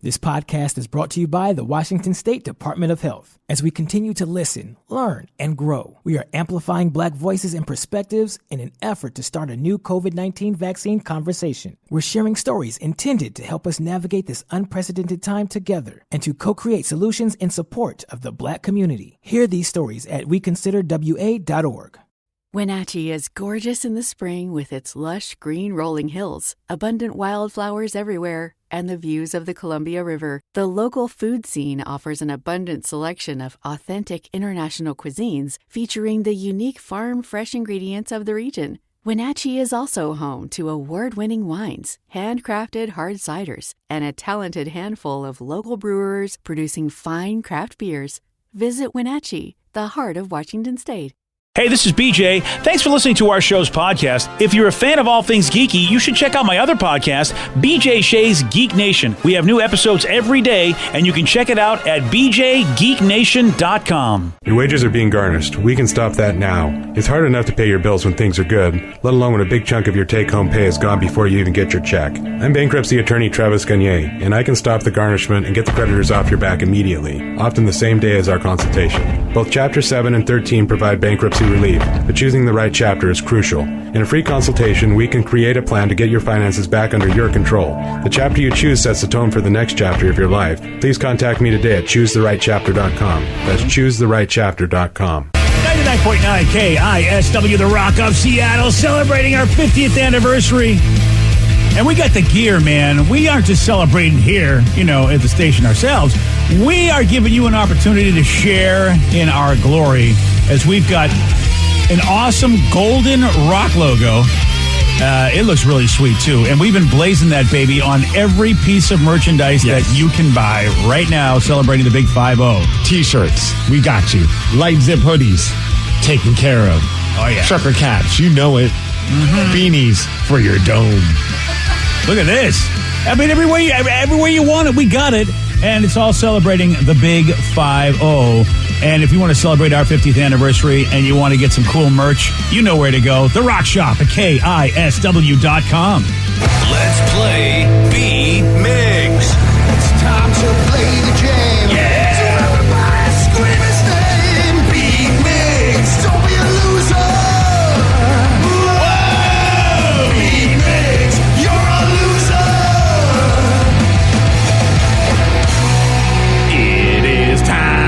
This podcast is brought to you by the Washington State Department of Health. As we continue to listen, learn, and grow, we are amplifying Black voices and perspectives in an effort to start a new COVID-19 vaccine conversation. We're sharing stories intended to help us navigate this unprecedented time together and to co-create solutions in support of the Black community. Hear these stories at weconsiderwa.org. Wenatchee is gorgeous in the spring with its lush green rolling hills, abundant wildflowers everywhere, and the views of the Columbia River. The local food scene offers an abundant selection of authentic international cuisines featuring the unique farm-fresh ingredients of the region. Wenatchee is also home to award-winning wines, handcrafted hard ciders, and a talented handful of local brewers producing fine craft beers. Visit Wenatchee, the heart of Washington State. Hey, this is BJ. Thanks for listening to our show's podcast. If you're a fan of all things geeky, you should check out my other podcast, BJ Shea's Geek Nation. We have new episodes every day, and you can check it out at bjgeeknation.com. Your wages are being garnished. We can stop that now. It's hard enough to pay your bills when things are good, let alone when a big chunk of your take-home pay is gone before you even get your check. I'm bankruptcy attorney Travis Gagne, and I can stop the garnishment and get the creditors off your back immediately, often the same day as our consultation. Both Chapter 7 and 13 provide bankruptcy relief, but choosing the right chapter is crucial. In a free consultation, we can create a plan to get your finances back under your control. The chapter you choose sets the tone for the next chapter of your life. Please contact me today at choosetherightchapter.com. That's choosetherightchapter.com. 99.9 KISW, the Rock of Seattle, celebrating our 50th anniversary. And we got the gear, man. We aren't just celebrating here, at the station ourselves. We are giving you an opportunity to share in our glory as we've got an awesome golden rock logo. It looks really sweet, too. And we've been blazing that baby on every piece of merchandise that you can buy right now, celebrating the big 5-0. T-shirts, we got you. Light zip hoodies, taken care of. Oh, yeah. Trucker caps, you know it. Mm-hmm. Beanies for your dome. Look at this. I mean, everywhere you want it, we got it. And it's all celebrating the big 5-0. And if you want to celebrate our 50th anniversary and you want to get some cool merch, you know where to go. The Rock Shop at KISW.com. Let's play B-Migs. It's time to play the game. Yeah. So everybody scream his name. B-Migs. Don't be a loser. Whoa. B-Migs. You're a loser. It is time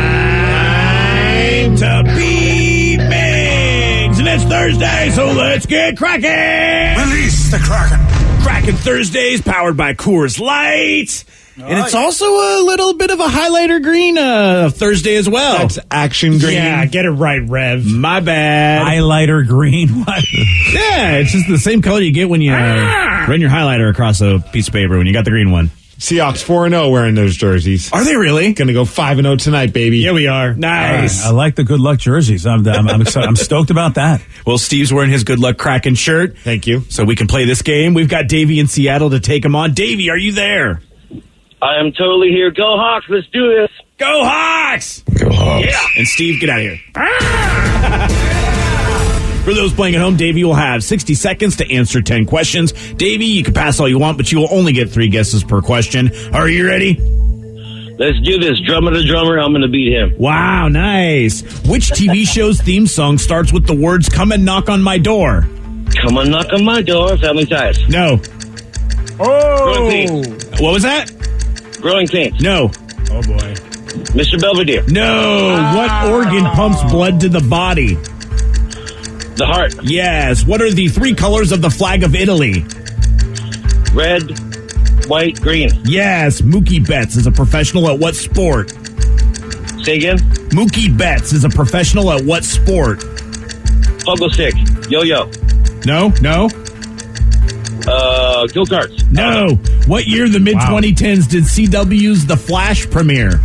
to be Migs. And it's Thursday, so let's get cracking. Release the Kraken. Cracking Thursdays, powered by Coors Light. And it's also a little bit of a highlighter green Thursday as well. That's action green. Yeah, get it right, Rev. My bad. Highlighter green. What? Yeah, it's just the same color you get when you run your highlighter across a piece of paper when you got the green one. Seahawks 4-0 wearing those jerseys. Are they really? Gonna go 5-0 tonight, baby. Yeah, we are. Nice. I like the good luck jerseys. I'm excited. I'm stoked about that. Well, Steve's wearing his good luck Kraken shirt. Thank you. So we can play this game. We've got Davey in Seattle to take him on. Davey, are you there? I am totally here. Go Hawks. Let's do this. Go Hawks! Go Hawks. Yeah. And Steve, get out of here. For those playing at home, Davey will have 60 seconds to answer 10 questions. Davey, you can pass all you want, but you will only get 3 guesses per question. Are you ready? Let's do this. Drummer to drummer. I'm going to beat him. Wow, nice. Which TV show's theme song starts with the words, "Come and knock on my door"? Come on, knock on my door. Family Ties. No. Growing Pains. What was that? Growing Pains. No. Oh, boy. Mr. Belvedere. No. What organ pumps blood to the body? The heart. Yes. What are the 3 colors of the flag of Italy? Red, white, green. Yes. Mookie Betts is a professional at what sport? Say again. Mookie Betts is a professional at what sport? Pogo stick. Yo-yo. No. Go-karts. No. What year the mid-2010s did CW's The Flash premiere?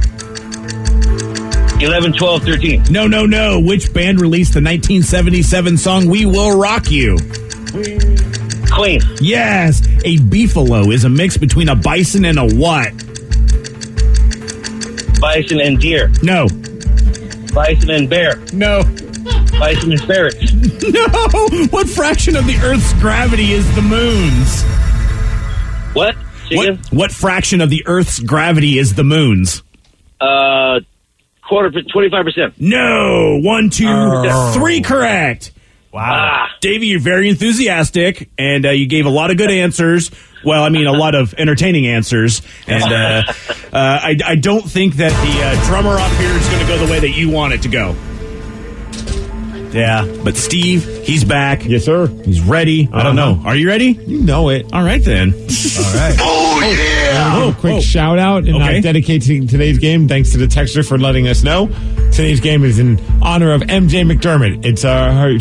11, 12, 13. No. Which band released the 1977 song We Will Rock You? Queen. Yes. A beefalo is a mix between a bison and a what? Bison and deer. No. Bison and bear. No. Bison and ferrets. No. What fraction of the Earth's gravity is the moon's? What? What fraction of the Earth's gravity is the moon's? 25%. No. 1, 2, 3 correct. Wow. Davey, you're very enthusiastic, and you gave a lot of good answers. Well, I mean, a lot of entertaining answers. And I don't think that the drummer up here is going to go the way that you want it to go. Yeah. But Steve, he's back. Yes, sir. He's ready. I don't know. Are you ready? You know it. All right, then. All right. Oh, yeah! Quick shout out and dedicating today's game. Thanks to the texter for letting us know. Today's game is in honor of MJ McDermott. It's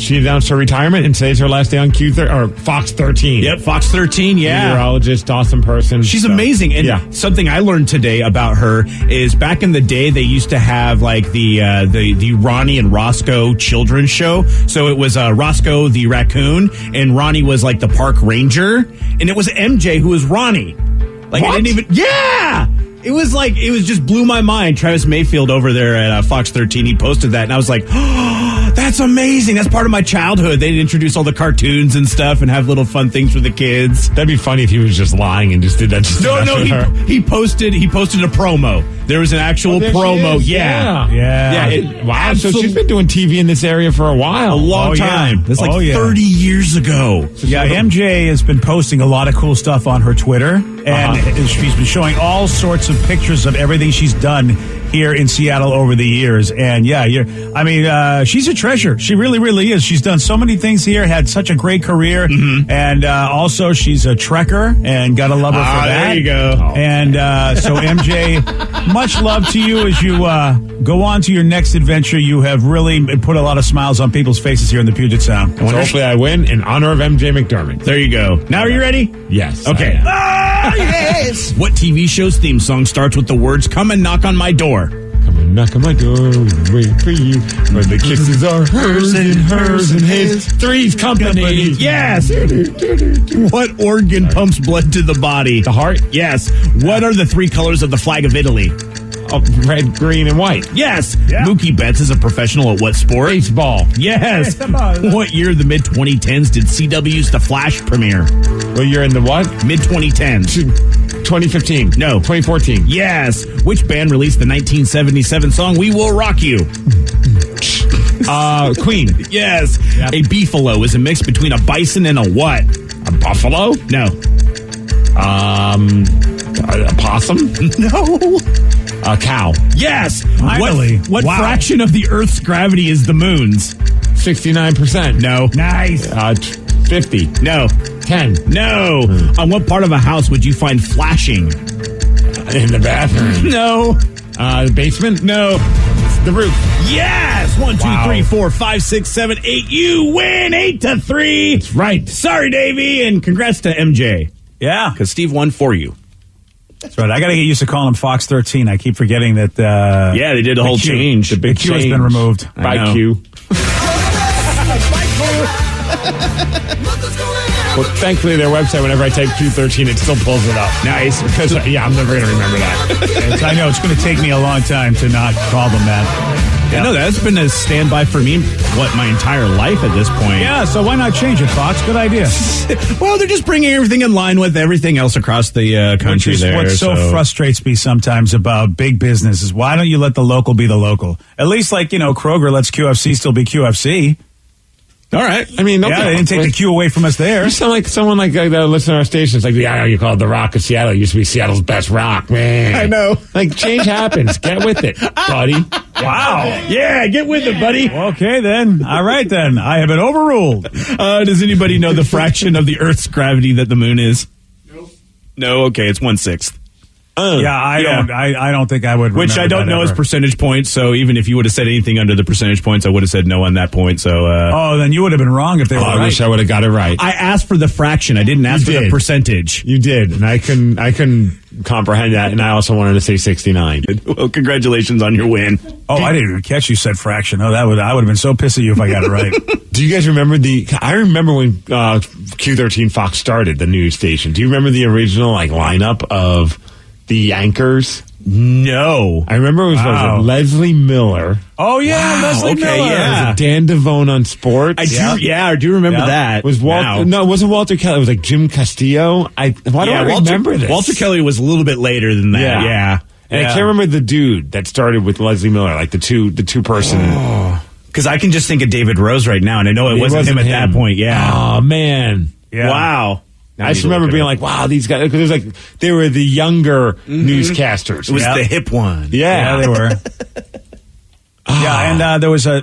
she announced her retirement, and today's her last day on Fox 13. Yep, Fox 13. Yeah, meteorologist, awesome person. She's amazing. And something I learned today about her is back in the day they used to have like the Ronnie and Roscoe children's show. So it was Roscoe the raccoon, and Ronnie was like the park ranger, and it was MJ who was Ronnie. Like I didn't even. Yeah. It was just blew my mind. Travis Mayfield over there at Fox 13, he posted that, and I was like, oh, that's amazing. That's part of my childhood. They'd introduce all the cartoons and stuff and have little fun things for the kids. That'd be funny if he was just lying and just did that. He posted a promo. There was an actual promo. Yeah. Wow. So she's been doing TV in this area for a while. A long time. That's 30 years ago. Yeah, MJ has been posting a lot of cool stuff on her Twitter, and she's been showing all sorts of pictures of everything she's done here in Seattle over the years. And she's a treasure. She really, really is. She's done so many things here, had such a great career, and also she's a trekker, and gotta love her for that. There you go. And so MJ, much love to you as you go on to your next adventure. You have really put a lot of smiles on people's faces here in the Puget Sound. So hopefully I win in honor of MJ McDermott. There you go. Now are you ready? Yes. Okay. Yes. What TV show's theme song starts with the words "Come and knock on my door"? Come and knock on my door, wait for you. Where the kisses are hers and his. Three's Company. Yes. What organ pumps blood to the body? The heart. Yes. What are the 3 colors of the flag of Italy? Red, green, and white. Yes. Yeah. Mookie Betts is a professional at what sport? Baseball. Yes. What year of the mid-2010s did CW's The Flash premiere? Well, you're in the what? Mid-2010s. 2015. No. 2014. Yes. Which band released the 1977 song We Will Rock You? Queen. Yes. Yep. A beefalo is a mix between a bison and a what? A buffalo? No. A possum? No. A cow. Yes. Finally. What fraction of the Earth's gravity is the moon's? 69%. No. Nice. 50. No. 10. No. On what part of a house would you find flashing? In the bathroom. No. The basement? No. The roof. Yes. 1, 2, 3, 4, 5, 6, 7, 8. You win 8-3. That's right. Sorry, Davey, and congrats to MJ. Yeah. Because Steve won for you. That's right. I got to get used to calling him Fox 13. I keep forgetting that. Yeah, they did a whole change. The big Q has been removed. By Q. Well, thankfully, their website, whenever I type Q13, it still pulls it up. Nice. Because, I'm never going to remember that. I know. It's going to take me a long time to not call them that. Yeah, no, that's been a standby for me, my entire life at this point. Yeah, so why not change it, Fox? Good idea. Well, they're just bringing everything in line with everything else across the country there. What so frustrates me sometimes about big business is why don't you let the local be the local? At least, Kroger lets QFC still be QFC. All right. I mean, they didn't take the Q away from us there. You sound like someone that listens to our station. It's like, you call it the Rock of Seattle. It used to be Seattle's best rock, man. I know. Change happens. Get with it, buddy. Wow. Yeah, get with it, buddy. Okay, then. All right, then. I have been overruled. Does anybody know the fraction of the Earth's gravity that the moon is? Nope. No? Okay, it's 1/6. I don't think I would. Which I don't know as percentage points. So even if you would have said anything under the percentage points, I would have said no on that point. So, then you would have been wrong if they were right. I wish I would have got it right. I asked for the fraction. I didn't ask for the percentage. You did, and I couldn't comprehend that. And I also wanted to say 69. Well, congratulations on your win. Oh, I didn't even catch you said fraction. Oh, I would have been so pissed at you if I got it right. Do you guys remember I remember when Q13 Fox started, the news station. Do you remember the original lineup of The Yankers. No. I remember it was, Wow. was it Leslie Miller. Oh, yeah, Leslie Miller. yeah. Was it Dan Devone on sports? I do remember that. Was Walter? No, it wasn't Walter Kelly. It was like Jim Castillo. Why do I remember this? Walter Kelly was a little bit later than that. Yeah. And I can't remember the dude that started with Leslie Miller, like the two person. Because I can just think of David Rose right now, and I know it wasn't him at that point. Yeah. Oh man. Yeah. Wow. I just remember being like, wow, these guys, because it was like, they were the younger newscasters. It was the hip one. Yeah. They were. Yeah, and there was a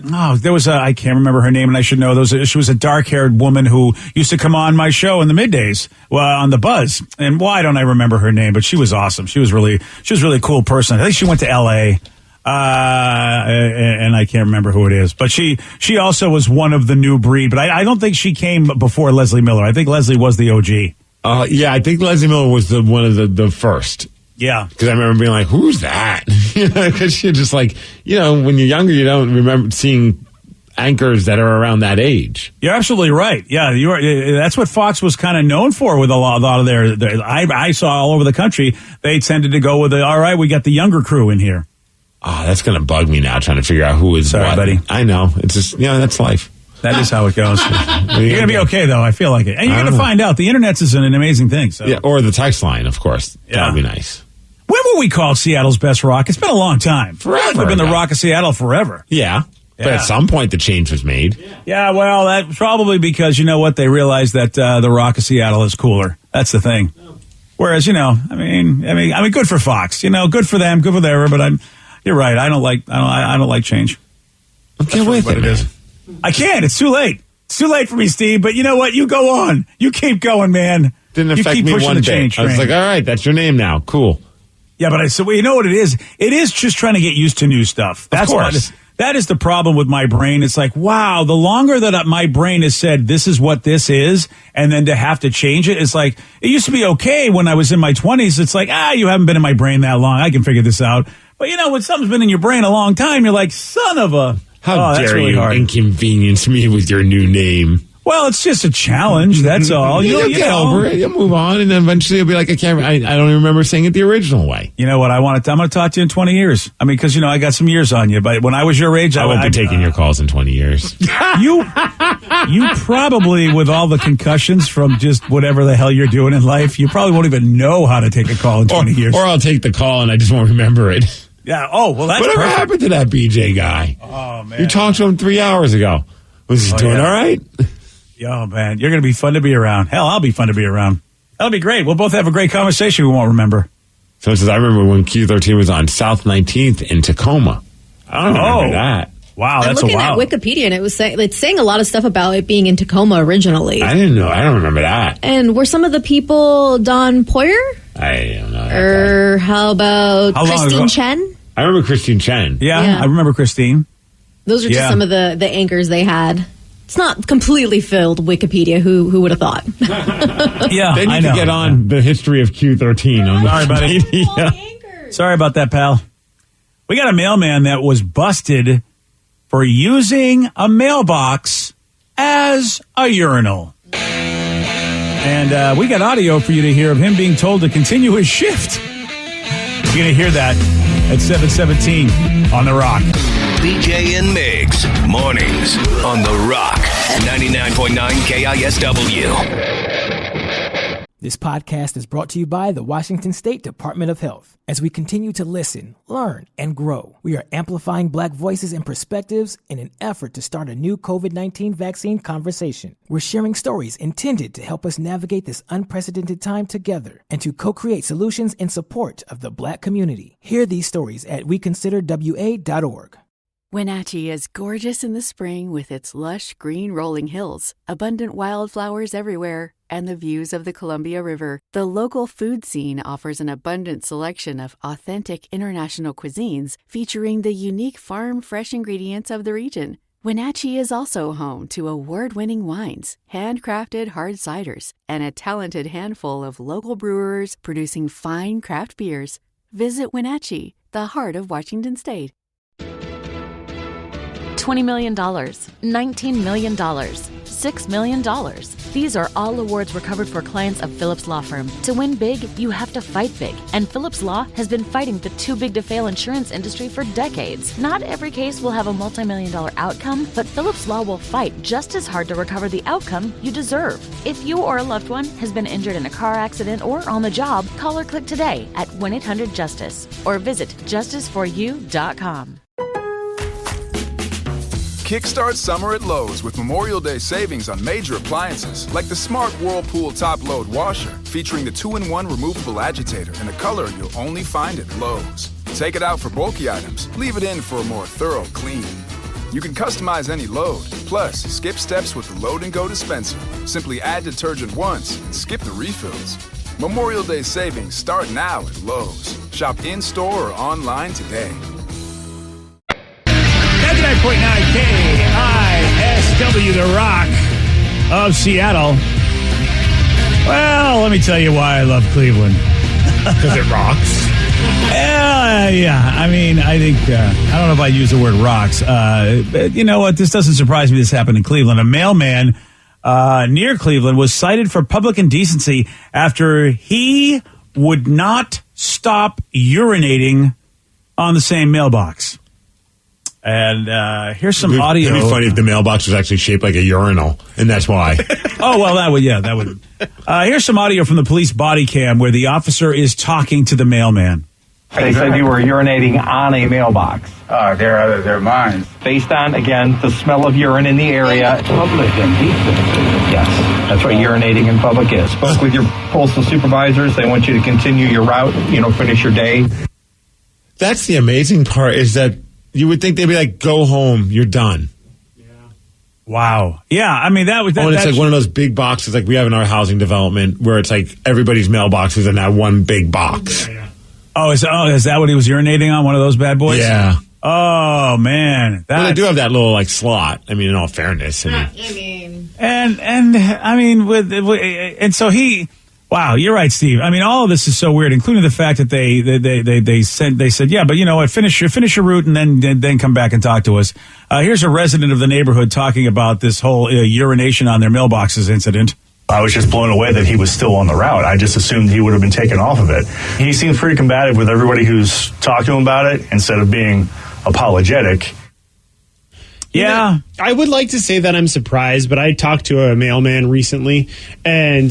I can't remember her name, and I should know. She was a dark-haired woman who used to come on my show in the middays, on the Buzz. And why don't I remember her name? But she was awesome. She was really a cool person. I think she went to L.A. And I can't remember who it is, but she also was one of the new breed. But I don't think she came before Leslie Miller. I think Leslie was the OG. Yeah, I think Leslie Miller was one of the first. Yeah. Because I remember being like, who's that? Because you're just like, when you're younger, you don't remember seeing anchors that are around that age. You're absolutely right. Yeah, that's what Fox was kind of known for with a lot of their I saw all over the country. They tended to go with all right, we got the younger crew in here. Oh, that's going to bug me now, trying to figure out who is Sorry, what. buddy. I know. It's just, that's life. That is how it goes. You're going to be okay, though. I feel like it. And you're going to find out. The internet's is an amazing thing. So. Yeah, or the text line, of course. Yeah. That would be nice. When were we called Seattle's best rock? It's been a long time. Forever We've been the ago. rock of Seattle forever. Yeah. But at some point, the change was made. Yeah, well, that's probably because, you know what, they realized that the rock of Seattle is cooler. That's the thing. Whereas, I mean, good for Fox. Good for them, good for them. But you're right. I don't like change. Okay, wait what it is. I can't. It's too late. It's too late for me, Steve. But you know what? You go on. You keep going, man. Didn't affect you keep me pushing one the bit. change I was train. like, all right, that's your name now. Cool. Yeah, but so you know what it is? It is just trying to get used to new stuff. That's of course. That is the problem with my brain. It's like, wow, the longer that my brain has said this is what this is, and then to have to change it, it's like, it used to be okay when I was in my 20s. It's like, you haven't been in my brain that long. I can figure this out. But when something's been in your brain a long time, you're like, son of a... How that's dare really you hard. inconvenience me with your new name? Well, it's just a challenge. That's all. You'll get over it. You'll move on, and then eventually you'll be like, I don't even remember saying it the original way. You know what? I'm going to talk to you in 20 years. I mean, because, I got some years on you. But when I was your age, I won't be taking your calls in 20 years. You probably, with all the concussions from just whatever the hell you're doing in life, you probably won't even know how to take a call in 20 years. Or I'll take the call and I just won't remember it. Yeah. Oh, well, that's Whatever perfect. happened to that BJ guy? Oh, man. You talked to him 3 hours ago. Was he doing all right? Oh, man. You're going to be fun to be around. Hell, I'll be fun to be around. That'll be great. We'll both have a great conversation we won't remember. So it says, I remember when Q13 was on South 19th in Tacoma. I don't remember that. Wow, I'm that's looking a wow. at Wikipedia, and it's saying a lot of stuff about it being in Tacoma originally. I didn't know. I don't remember that. And were some of the people Don Poyer? I don't know. Or how about How long ago? Christine Chen? I remember Christine Chen. Yeah, I remember Christine. Those are just some of the anchors they had. It's not completely filled Wikipedia. Who would have thought? Yeah, They need I know. to get on the history of Q13 on Sorry, buddy. Wikipedia. Sorry about that, pal. We got a mailman that was busted for using a mailbox as a urinal. And we got audio for you to hear of him being told to continue his shift. You're going to hear that at 7:17 on The Rock. BJ and Migs, mornings on The Rock, 99.9 KISW. This podcast is brought to you by the Washington State Department of Health. As we continue to listen, learn, and grow, we are amplifying Black voices and perspectives in an effort to start a new COVID-19 vaccine conversation. We're sharing stories intended to help us navigate this unprecedented time together and to co-create solutions in support of the Black community. Hear these stories at weconsiderwa.org. Wenatchee is gorgeous in the spring with its lush green rolling hills, abundant wildflowers everywhere, and the views of the Columbia River. The local food scene offers an abundant selection of authentic international cuisines featuring the unique farm-fresh ingredients of the region. Wenatchee is also home to award-winning wines, handcrafted hard ciders, and a talented handful of local brewers producing fine craft beers. Visit Wenatchee, the heart of Washington State. $20 million, $19 million, $6 million. These are all awards recovered for clients of Phillips Law Firm. To win big, you have to fight big. And Phillips Law has been fighting the too big to fail insurance industry for decades. Not every case will have a multi-million-dollar outcome, but Phillips Law will fight just as hard to recover the outcome you deserve. If you or a loved one has been injured in a car accident or on the job, call or click today at 1-800-JUSTICE or visit justiceforyou.com. Kickstart summer at Lowe's with Memorial Day savings on major appliances like the smart Whirlpool top-load washer featuring the 2-in-1 removable agitator in a color you'll only find at Lowe's. Take it out for bulky items, leave it in for a more thorough clean. You can customize any load, plus skip steps with the Load and Go dispenser. Simply add detergent once and skip the refills. Memorial Day savings start now at Lowe's. Shop in-store or online today. 99.9 KISW, The Rock of Seattle. Well, let me tell you why I love Cleveland. Because it rocks. Yeah. I mean, I think, I don't know if I'd use the word rocks. But you know what? This doesn't surprise me this happened in Cleveland. A mailman near Cleveland was cited for public indecency after he would not stop urinating on the same mailbox. And here's some audio. It'd be funny if the mailbox was actually shaped like a urinal, and that's why. Oh, well, that would. Here's some audio from the police body cam where the officer is talking to the mailman. They said you were urinating on a mailbox. They're mine. Based on, again, the smell of urine in the area. Public indecency. Yes, that's what urinating in public is. Spoke with your postal supervisors. They want you to continue your route, finish your day. That's the amazing part is that you would think they'd be like, go home, you're done. Yeah. Wow. Yeah, I mean, that was... and it's like one of those big boxes like we have in our housing development where it's like everybody's mailboxes in that one big box. Yeah. Oh, is that what he was urinating on, one of those bad boys? Yeah. Oh, man. Well, they do have that little, slot. I mean, in all fairness. And so he... Wow, you're right, Steve. I mean, all of this is so weird, including the fact that they said, yeah, but you know what, finish your route and then come back and talk to us. Here's a resident of the neighborhood talking about this whole urination on their mailboxes incident. I was just blown away that he was still on the route. I just assumed he would have been taken off of it. He seems pretty combative with everybody who's talked to him about it instead of being apologetic. Yeah. I would like to say that I'm surprised, but I talked to a mailman recently, and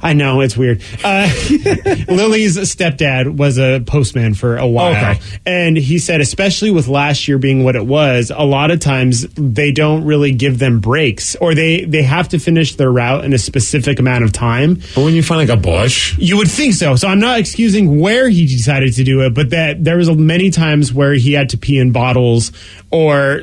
I know it's weird. Lily's stepdad was a postman for a while, okay. And he said, especially with last year being what it was, a lot of times they don't really give them breaks, or they have to finish their route in a specific amount of time. But when you find like a bush, you would think so. So I'm not excusing where he decided to do it, but that there was many times where he had to pee in bottles, or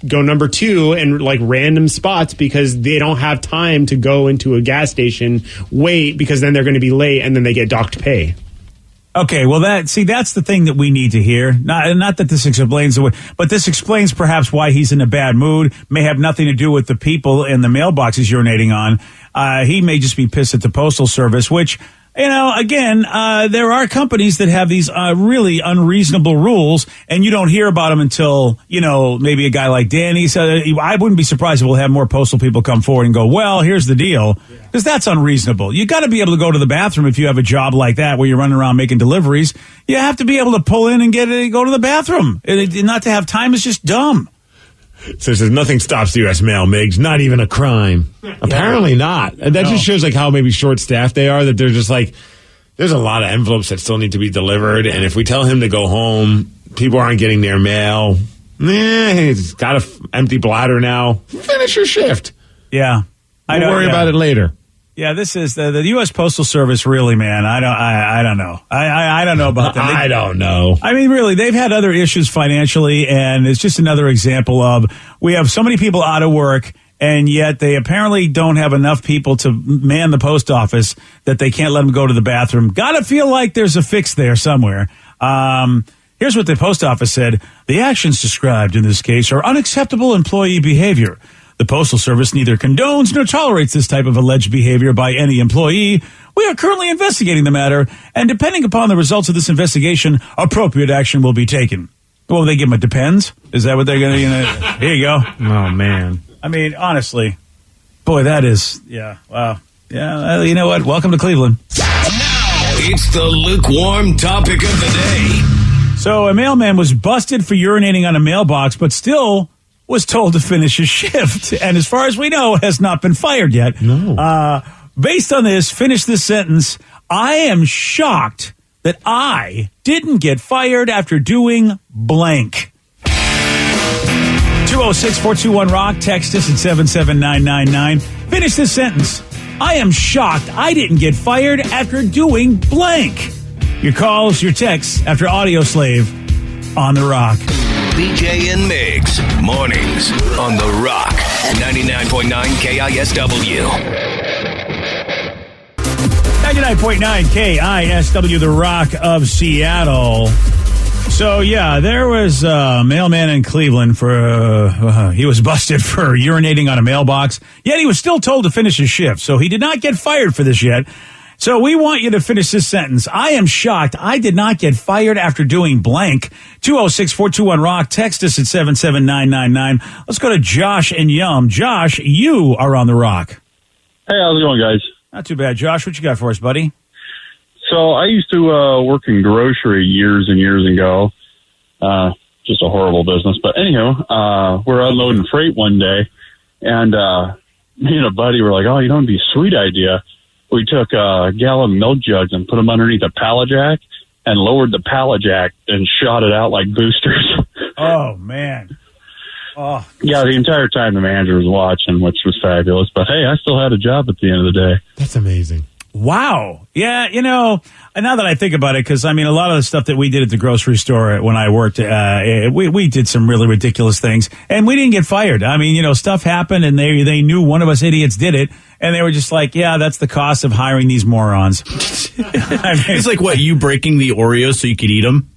go number 2 and random spots because they don't have time to go into a gas station, wait, because then they're going to be late and then they get docked pay. Okay, well, that's the thing that we need to hear. Not that this explains, but this explains perhaps why he's in a bad mood. May have nothing to do with the people in the mailboxes urinating on. He may just be pissed at the Postal Service, which, again, there are companies that have these really unreasonable rules, and you don't hear about them until, maybe a guy like Danny. So I wouldn't be surprised if we'll have more postal people come forward and go, well, here's the deal. Because that's unreasonable. You got to be able to go to the bathroom if you have a job like that where you're running around making deliveries. You have to be able to pull in and go to the bathroom. Not to have time is just dumb. So it says nothing stops the U.S. mail, Migs. Not even a crime. Apparently not. And that just shows how maybe short-staffed they are, that they're just there's a lot of envelopes that still need to be delivered. And if we tell him to go home, people aren't getting their mail. He's got an empty bladder now. Finish your shift. Yeah. We'll worry about it later. Yeah, this is the U.S. Postal Service. Really, man, I don't know. I don't know about them. I don't know. I mean, really, they've had other issues financially, and it's just another example of we have so many people out of work, and yet they apparently don't have enough people to man the post office that they can't let them go to the bathroom. Gotta feel like there's a fix there somewhere. Here's what the post office said: the actions described in this case are unacceptable employee behavior. The Postal Service neither condones nor tolerates this type of alleged behavior by any employee. We are currently investigating the matter, and depending upon the results of this investigation, appropriate action will be taken. Well, they give him a depends. Is that what they're going to? Here you go. Oh man. I mean, honestly, boy, that is wow. Yeah, you know what? Welcome to Cleveland. It's the lukewarm topic of the day. So a mailman was busted for urinating on a mailbox, but still was told to finish his shift. And as far as we know, has not been fired yet. No. Based on this, finish this sentence. I am shocked that I didn't get fired after doing blank. 206-421-ROCK. Text us at 77999. Finish this sentence. I am shocked I didn't get fired after doing blank. Your calls, your texts after Audio Slave on The Rock. BJ and Migs, mornings on The Rock, 99.9 KISW. 99.9 KISW, The Rock of Seattle. So, yeah, there was a mailman in Cleveland he was busted for urinating on a mailbox, yet he was still told to finish his shift. So he did not get fired for this yet. So we want you to finish this sentence. I am shocked I did not get fired after doing blank. 206-421-ROCK. Text us at 77999. Let's go to Josh and Yum. Josh, you are on The Rock. Hey, how's it going, guys? Not too bad. Josh, what you got for us, buddy? So I used to work in grocery years and years ago. Just a horrible business. But anyhow, we're unloading freight one day, and me and a buddy were like, oh, you know, it'd be a sweet idea. We took a gallon milk jugs and put them underneath a pallet jack and lowered the pallet jack and shot it out like boosters. Oh, man. Oh. Yeah, the entire time the manager was watching, which was fabulous. But, hey, I still had a job at the end of the day. That's amazing. Wow. Yeah, you know, now that I think about it, because, I mean, a lot of the stuff that we did at the grocery store when I worked, we did some really ridiculous things, and we didn't get fired. I mean, you know, stuff happened, and they knew one of us idiots did it, and they were just like, yeah, that's the cost of hiring these morons. I mean, it's like, what, you breaking the Oreos so you could eat them?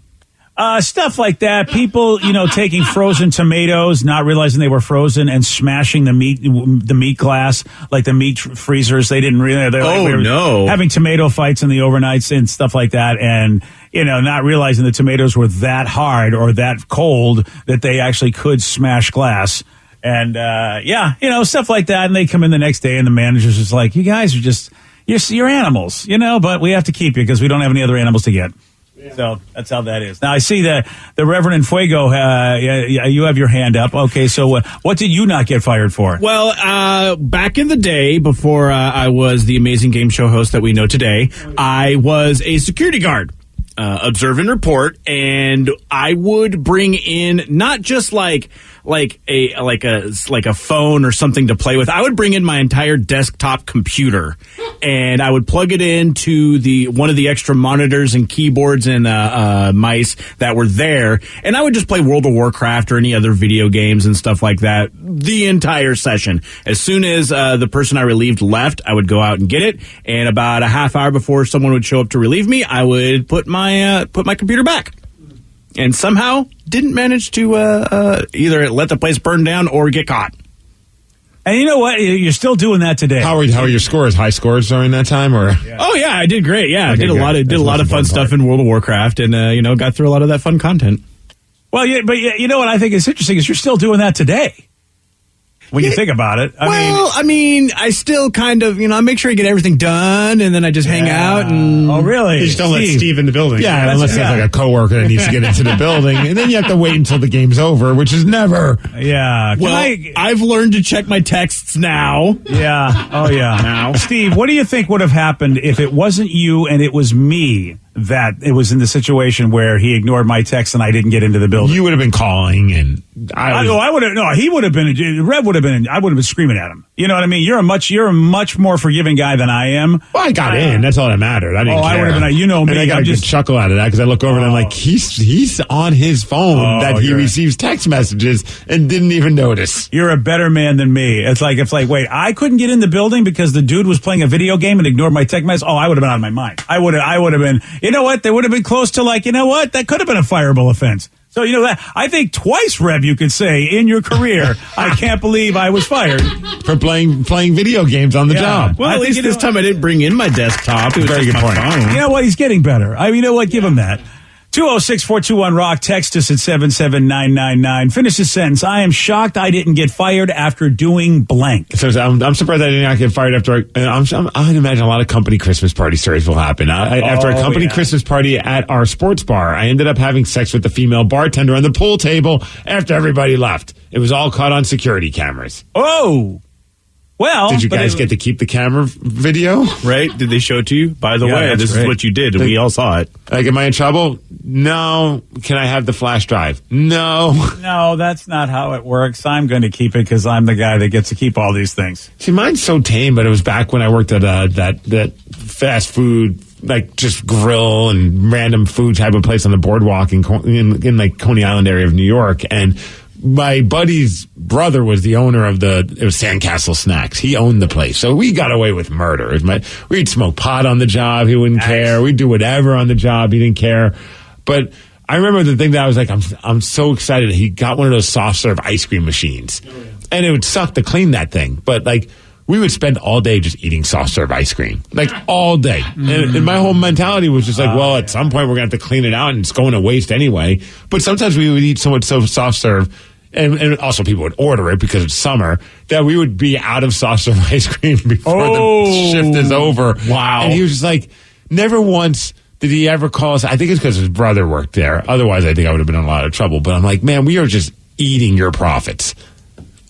Stuff like that. People, you know, taking frozen tomatoes, not realizing they were frozen, and smashing the meat glass, like the meat freezers. They didn't realize. No! Having tomato fights in the overnights and stuff like that, and you know, not realizing the tomatoes were that hard or that cold that they actually could smash glass. And yeah, you know, stuff like that. And they come in the next day, and the manager's just like, "You guys are just you're animals, you know, but we have to keep you because we don't have any other animals to get." Yeah. So that's how that is. Now, I see that the Reverend Fuego, you have your hand up. Okay, so what did you not get fired for? Well, back in the day, before I was the amazing game show host that we know today, I was a security guard. Observe and report, and I would bring in not just like a phone or something to play with. I would bring in my entire desktop computer, and I would plug it into one of the extra monitors and keyboards and mice that were there, and I would just play World of Warcraft or any other video games and stuff like that the entire session. As soon as the person I relieved left, I would go out and get it, and about a half hour before someone would show up to relieve me, I would put my computer back. And somehow didn't manage to either let the place burn down or get caught. And you know what? You're still doing that today. How are your scores? High scores during that time, or? Yeah. Oh yeah, I did great. Yeah, okay, I did a lot of fun stuff in World of Warcraft, and got through a lot of that fun content. Well, yeah, but you know what I think is interesting is you're still doing that today. When you think about it, I mean, I still kind of, I make sure I get everything done, and then I just hang out. And oh, really? You just don't let Steve in the building. Yeah, unless there's like a coworker that needs to get into the building, and then you have to wait until the game's over, which is never. Yeah. I've learned to check my texts now. Yeah. Oh, yeah. Now, Steve, what do you think would have happened if it wasn't you and it was me that it was in the situation where he ignored my text and I didn't get into the building? You would have been calling, and I would have. No, he would have been. Rev would have been. I would have been screaming at him. You know what I mean? You're a much more forgiving guy than I am. Well, I got in. That's all that mattered. I didn't care. I would have been. You know me. And I got a good chuckle out of that because I look over and I'm like, he's on his phone that he receives text messages and didn't even notice. You're a better man than me. It's like wait, I couldn't get in the building because the dude was playing a video game and ignored my text message. Oh, I would have been out of my mind. I would have been. You know what? They would have been close to like, you know what? That could have been a fireable offense. So, you know that I think twice, Rev, you could say in your career, I can't believe I was fired for playing video games on the job. Well, at least this time I didn't bring in my desktop. It was very good point. You know what? He's getting better. You know what? Give him that. 206-421-ROCK. Text us at 77999. Finish the sentence. I am shocked I didn't get fired after doing blank. So I'm surprised I did not get fired after. I can imagine a lot of company Christmas party stories will happen. After a company Christmas party at our sports bar, I ended up having sex with the female bartender on the pool table after everybody left. It was all caught on security cameras. Oh. Well, did you guys get to keep the camera video? Right? Did they show it to you? By the way, this is what you did, and we all saw it. Like, am I in trouble? No. Can I have the flash drive? No. No, that's not how it works. I'm going to keep it because I'm the guy that gets to keep all these things. See, mine's so tame, but it was back when I worked at that fast food, like just grill and random food type of place on the boardwalk in like Coney Island area of New York, and my buddy's brother was the owner of it was Sandcastle Snacks. He owned the place. So we got away with murder. We'd smoke pot on the job. He wouldn't care. We'd do whatever on the job. He didn't care. But I remember the thing that I was like, I'm so excited. He got one of those soft serve ice cream machines. Oh, yeah. And it would suck to clean that thing. But like, we would spend all day just eating soft serve ice cream. Like all day. And my whole mentality was just like, well, at some point we're going to have to clean it out and it's going to waste anyway. But sometimes we would eat so much soft serve. And also people would order it because it's summer, that we would be out of soft serve ice cream before the shift is over. Wow. And he was just like, never once did he ever call us. I think it's because his brother worked there. Otherwise, I think I would have been in a lot of trouble. But I'm like, man, we are just eating your profits.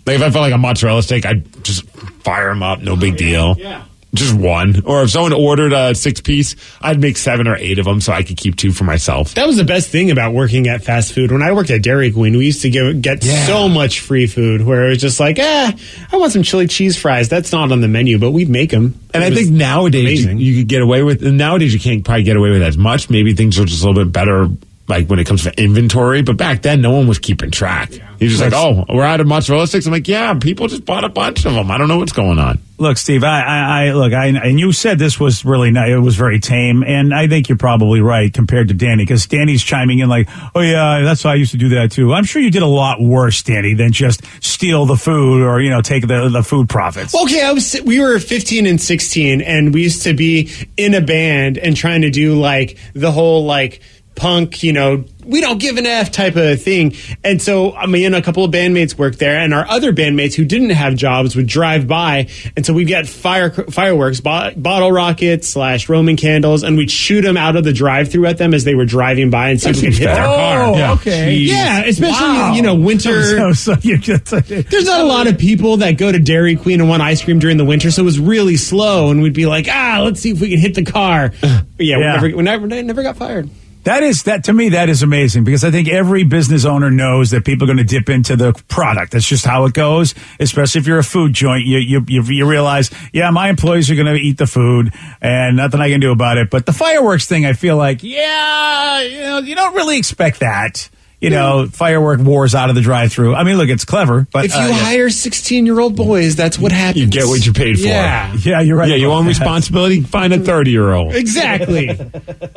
Like if I felt like a mozzarella steak, I'd just fire them up. No big deal. Yeah. Just one. Or if someone ordered a 6-piece, I'd make 7 or 8 of them so I could keep 2 for myself. That was the best thing about working at fast food. When I worked at Dairy Queen, we used to get so much free food where it was just like, I want some chili cheese fries. That's not on the menu, but we'd make them. And I think nowadays you could get away with, and nowadays you can't probably get away with as much. Maybe things are just a little bit better, like when it comes to inventory. But back then, no one was keeping track. Yeah. He was just like, we're out of mozzarella sticks. I'm like, yeah, people just bought a bunch of them. I don't know what's going on. Look, Steve, and you said this was really nice. It was very tame, and I think you're probably right compared to Danny, because Danny's chiming in like, oh yeah, that's how I used to do that too. I'm sure you did a lot worse, Danny, than just steal the food or take the food profits. Okay, we were 15 and 16, and we used to be in a band and trying to do like the whole like punk, we don't give an F type of thing. And so me and a couple of bandmates worked there, and our other bandmates who didn't have jobs would drive by. And so we'd get fireworks, bottle rockets / Roman candles, and we'd shoot them out of the drive-thru at them as they were driving by and see if we could hit their car. Yeah. Okay. Yeah, especially, winter. So there's not a lot of people that go to Dairy Queen and want ice cream during the winter, so it was really slow. And we'd be like, let's see if we can hit the car. We never got fired. To me, that is amazing, because I think every business owner knows that people are going to dip into the product. That's just how it goes, especially if you're a food joint. You realize, my employees are going to eat the food and nothing I can do about it. But the fireworks thing, I feel like, you don't really expect that. Firework wars out of the drive-thru. I mean, look, it's clever, but if you hire 16-year-old boys, that's what happens. You get what you paid for. Yeah, you're right. Yeah, you want responsibility? Find a 30-year-old. Exactly.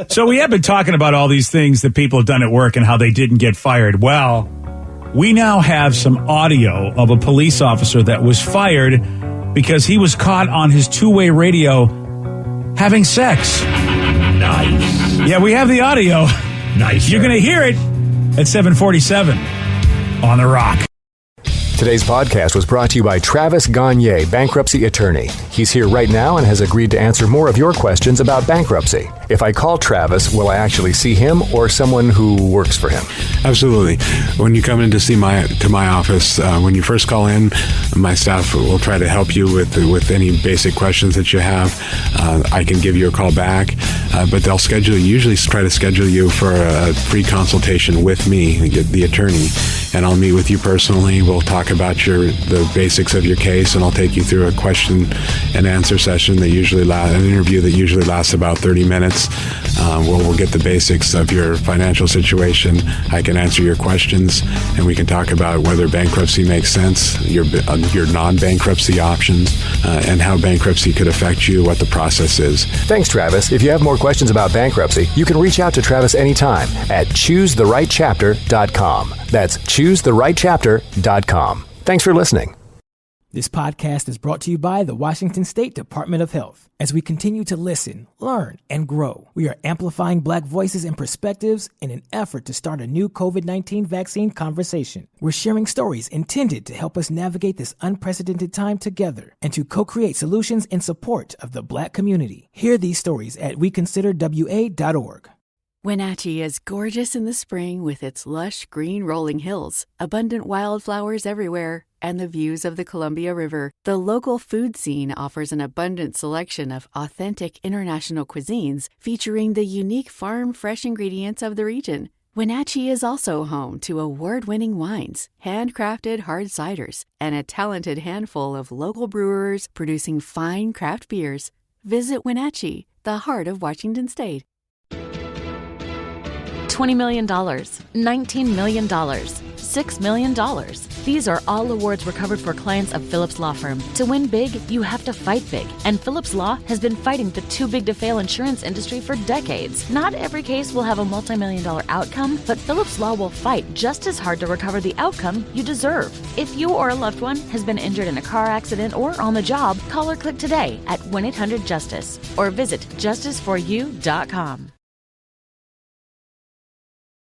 So we have been talking about all these things that people have done at work and how they didn't get fired. Well, we now have some audio of a police officer that was fired because he was caught on his two-way radio having sex. Nice. Yeah, we have the audio. Nice. You're going to hear it at 7:47 on The Rock. Today's podcast was brought to you by Travis Gagne, bankruptcy attorney. He's here right now and has agreed to answer more of your questions about bankruptcy. If I call Travis, will I actually see him or someone who works for him? Absolutely. When you come in to my office, when you first call in, my staff will try to help you with any basic questions that you have. I can give you a call back, but they'll usually try to schedule you for a free consultation with me, the attorney, and I'll meet with you personally. We'll talk about the basics of your case, and I'll take you through a question and answer session an interview that usually lasts about 30 minutes. We'll get the basics of your financial situation. I can answer your questions, and we can talk about whether bankruptcy makes sense, your non-bankruptcy options, and how bankruptcy could affect you, what the process is. Thanks, Travis. If you have more questions about bankruptcy, you can reach out to Travis anytime at choosetherightchapter.com. That's choosetherightchapter.com. Thanks for listening. This podcast is brought to you by the Washington State Department of Health. As we continue to listen, learn, and grow, we are amplifying Black voices and perspectives in an effort to start a new COVID-19 vaccine conversation. We're sharing stories intended to help us navigate this unprecedented time together and to co-create solutions in support of the Black community. Hear these stories at weconsiderwa.org. Wenatchee is gorgeous in the spring with its lush green rolling hills, abundant wildflowers everywhere, and the views of the Columbia River. The local food scene offers an abundant selection of authentic international cuisines featuring the unique farm-fresh ingredients of the region. Wenatchee is also home to award-winning wines, handcrafted hard ciders, and a talented handful of local brewers producing fine craft beers. Visit Wenatchee, the heart of Washington State. $20 million, $19 million, $6 million. These are all awards recovered for clients of Phillips Law Firm. To win big, you have to fight big. And Phillips Law has been fighting the too-big-to-fail insurance industry for decades. Not every case will have a multi-million-dollar outcome, but Phillips Law will fight just as hard to recover the outcome you deserve. If you or a loved one has been injured in a car accident or on the job, call or click today at 1-800-JUSTICE or visit justiceforyou.com.